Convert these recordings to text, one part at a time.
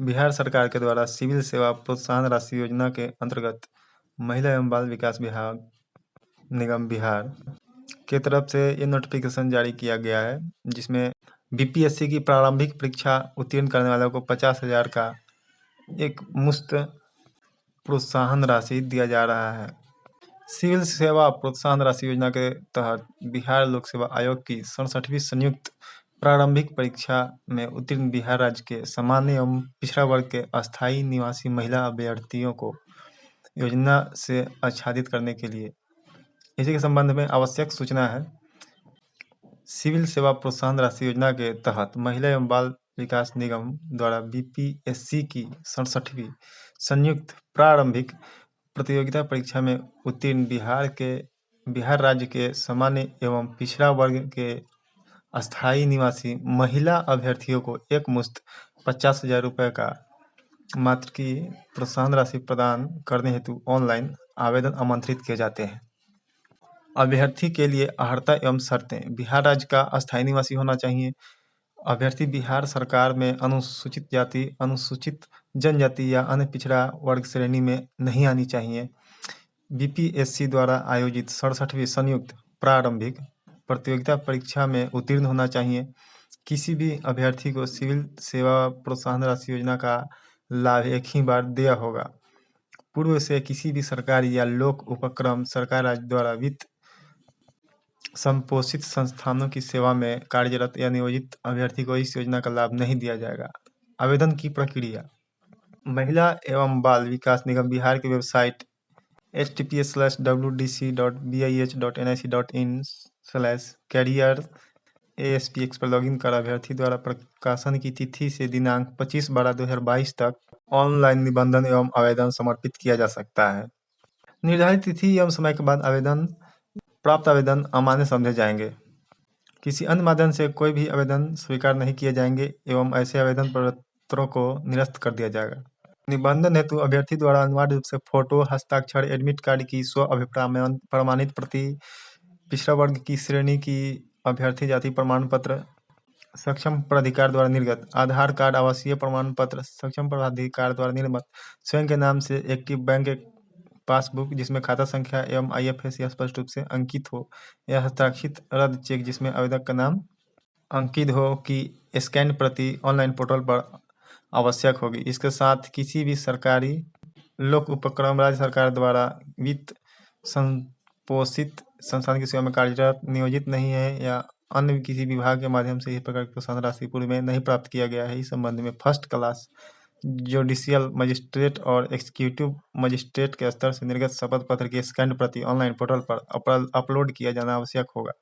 बिहार सरकार के द्वारा सिविल सेवा प्रोत्साहन राशि योजना के अंतर्गत महिला एवं बाल विकास विभाग निगम बिहार के तरफ से ये नोटिफिकेशन जारी किया गया है, जिसमें बीपीएससी की प्रारंभिक परीक्षा उत्तीर्ण करने वालों को 50,000 का एक मुफ्त प्रोत्साहन राशि दिया जा रहा है। सिविल सेवा प्रोत्साहन राशि योजना के तहत बिहार लोक सेवा आयोग की 67वीं संयुक्त प्रारंभिक परीक्षा में उत्तीर्ण बिहार राज्य के सामान्य एवं पिछड़ा वर्ग के अस्थायी निवासी महिला अभ्यर्थियों को योजना से आच्छादित करने के लिए इसी के संबंध में आवश्यक सूचना है। सिविल सेवा प्रोत्साहन राशि योजना के तहत महिला एवं बाल विकास निगम द्वारा बीपीएससी की 67वीं संयुक्त प्रारंभिक प्रतियोगिता परीक्षा में उत्तीर्ण बिहार राज्य के सामान्य एवं पिछड़ा वर्ग के अस्थायी निवासी महिला अभ्यर्थियों को एक मुश्त 50,000 रुपये का मात्र की प्रोत्साहन राशि प्रदान करने हेतु ऑनलाइन आवेदन आमंत्रित किए जाते हैं। अभ्यर्थी के लिए अर्हता एवं शर्तें: बिहार राज्य का अस्थायी निवासी होना चाहिए। अभ्यर्थी बिहार सरकार में अनुसूचित जाति, अनुसूचित जनजाति या अन्य पिछड़ा वर्ग श्रेणी में नहीं आनी चाहिए। बीपीएससी द्वारा आयोजित 67वीं संयुक्त प्रारंभिक प्रतियोगिता परीक्षा में उत्तीर्ण होना चाहिए। किसी भी अभ्यर्थी को सिविल सेवा प्रोत्साहन राशि योजना का लाभ एक ही बार देय होगा। पूर्व से किसी भी सरकारी या लोक उपक्रम सरकार राज्य द्वारा वित्त संपोषित संस्थानों की सेवा में कार्यरत या नियोजित अभ्यर्थी को इस योजना का लाभ नहीं दिया जाएगा। आवेदन की प्रक्रिया: महिला एवं बाल विकास निगम बिहार की वेबसाइट https://wdc.bih.nic.in/career-aspx पर लॉगिन कर अभ्यर्थी द्वारा प्रकाशन की तिथि से दिनांक 25/12/2022 तक ऑनलाइन निबंधन एवं आवेदन समर्पित किया जा सकता है। निर्धारित तिथि एवं समय के बाद प्राप्त आवेदन अमान्य समझे जाएंगे। किसी अन्य माध्यम से कोई भी आवेदन स्वीकार नहीं किए जाएंगे एवं ऐसे आवेदन पत्रों को निरस्त कर दिया जाएगा। निबंधन हेतु अभ्यर्थी द्वारा अनिवार्य रूप से फोटो, हस्ताक्षर, एडमिट कार्ड की स्व अभिप्रमाण प्रमाणित प्रति, पिछड़ा वर्ग की श्रेणी की अभ्यर्थी जाति प्रमाण पत्र, सक्षम प्राधिकार द्वारा निर्गत आधार कार्ड, आवासीय प्रमाण पत्र, सक्षम प्राधिकार द्वारा निर्गत स्वयं के नाम से एक्टिव बैंक पासबुक जिसमें खाता संख्या एवं आईएफएससी स्पष्ट रूप से अंकित हो, या हस्ताक्षरित रद्द चेक जिसमें आवेदक का नाम अंकित हो की स्कैन प्रति ऑनलाइन पोर्टल पर आवश्यक होगी। इसके साथ किसी भी सरकारी लोक उपक्रम राज्य सरकार द्वारा वित्त संपोषित संस्थान की सेवा में कार्यरत, नियोजित नहीं है या अन्य किसी विभाग के माध्यम से इस प्रकार की प्रोत्साहन राशि पूर्व में नहीं प्राप्त किया गया है, इस संबंध में फर्स्ट क्लास जुडिशियल मजिस्ट्रेट और एग्जीक्यूटिव मजिस्ट्रेट के स्तर से निर्गत शपथ पत्र की स्कैन प्रति ऑनलाइन पोर्टल पर अपलोड किया जाना आवश्यक होगा।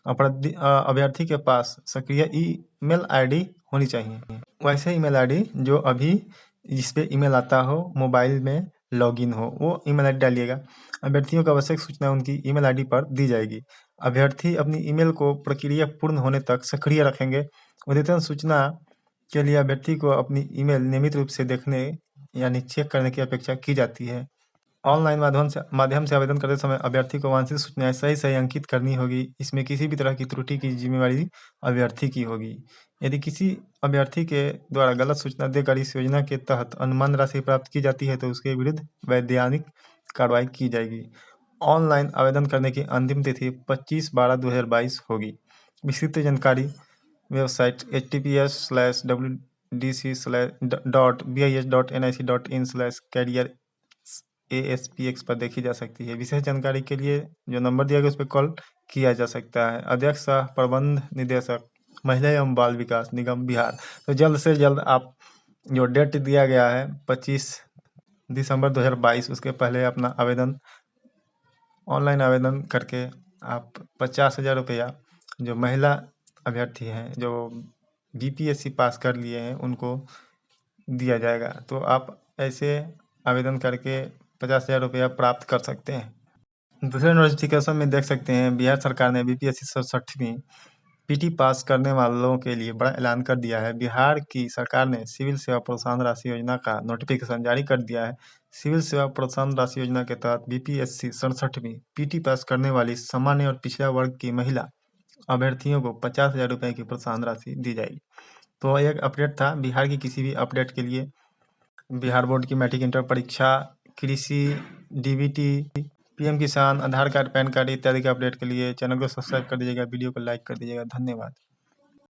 अभ्यर्थी के पास सक्रिय ईमेल आईडी होनी चाहिए। वैसे ईमेल आईडी जो अभी जिस पे ईमेल आता हो, मोबाइल में लॉगिन हो, वो ईमेल आईडी डालिएगा। अभ्यर्थियों को आवश्यक सूचना उनकी ईमेल आईडी पर दी जाएगी। अभ्यर्थी अपनी ईमेल को प्रक्रिया पूर्ण होने तक सक्रिय रखेंगे। अद्यतन सूचना के लिए अभ्यर्थी को अपनी ईमेल नियमित रूप से देखने यानी चेक करने की अपेक्षा की जाती है। ऑनलाइन माध्यम से आवेदन करते समय अभ्यर्थी को वांछित सूचनाएं सही अंकित करनी होगी। इसमें किसी भी तरह की त्रुटि की जिम्मेवारी अभ्यर्थी की होगी। यदि किसी अभ्यर्थी के द्वारा गलत सूचना देकर इस योजना के तहत अनुमान राशि प्राप्त की जाती है तो उसके विरुद्ध वैधानिक कार्रवाई की जाएगी। ऑनलाइन आवेदन करने की अंतिम तिथि 25/12/2022 होगी। विस्तृत जानकारी वेबसाइट https://wdc.bih.nic.in/career-aspx पर देखी जा सकती है। विशेष जानकारी के लिए जो नंबर दिया गया उस पर कॉल किया जा सकता है। अध्यक्ष सह प्रबंध निदेशक महिला एवं बाल विकास निगम बिहार। तो जल्द से जल्द आप जो डेट दिया गया है 25 दिसंबर 2022 उसके पहले अपना आवेदन ऑनलाइन आवेदन करके आप 50,000 रुपया जो महिला अभ्यर्थी हैं जो बीपीएससी पास कर लिए हैं उनको दिया जाएगा। तो आप ऐसे आवेदन करके 50,000 रुपया प्राप्त कर सकते हैं। दूसरे नोटिफिकेशन में देख सकते हैं बिहार सरकार ने बीपीएससी 67वीं पीटी पास करने वालों के लिए बड़ा ऐलान कर दिया है। बिहार की सरकार ने सिविल सेवा प्रोत्साहन राशि योजना का नोटिफिकेशन जारी कर दिया है। सिविल सेवा प्रोत्साहन राशि योजना के तहत बीपीएससी 67वीं पीटी पास करने वाली सामान्य और पिछड़ा वर्ग की महिला अभ्यर्थियों को 50,000 रुपये की प्रोत्साहन राशि दी जाएगी। तो एक अपडेट था। बिहार की किसी भी अपडेट के लिए बिहार बोर्ड की मैट्रिक इंटर परीक्षा, कृषि, डीबीटी, पीएम किसान, आधार कार्ड, पैन कार्ड इत्यादि के अपडेट के लिए चैनल को सब्सक्राइब कर दीजिएगा, वीडियो को लाइक कर दीजिएगा। धन्यवाद।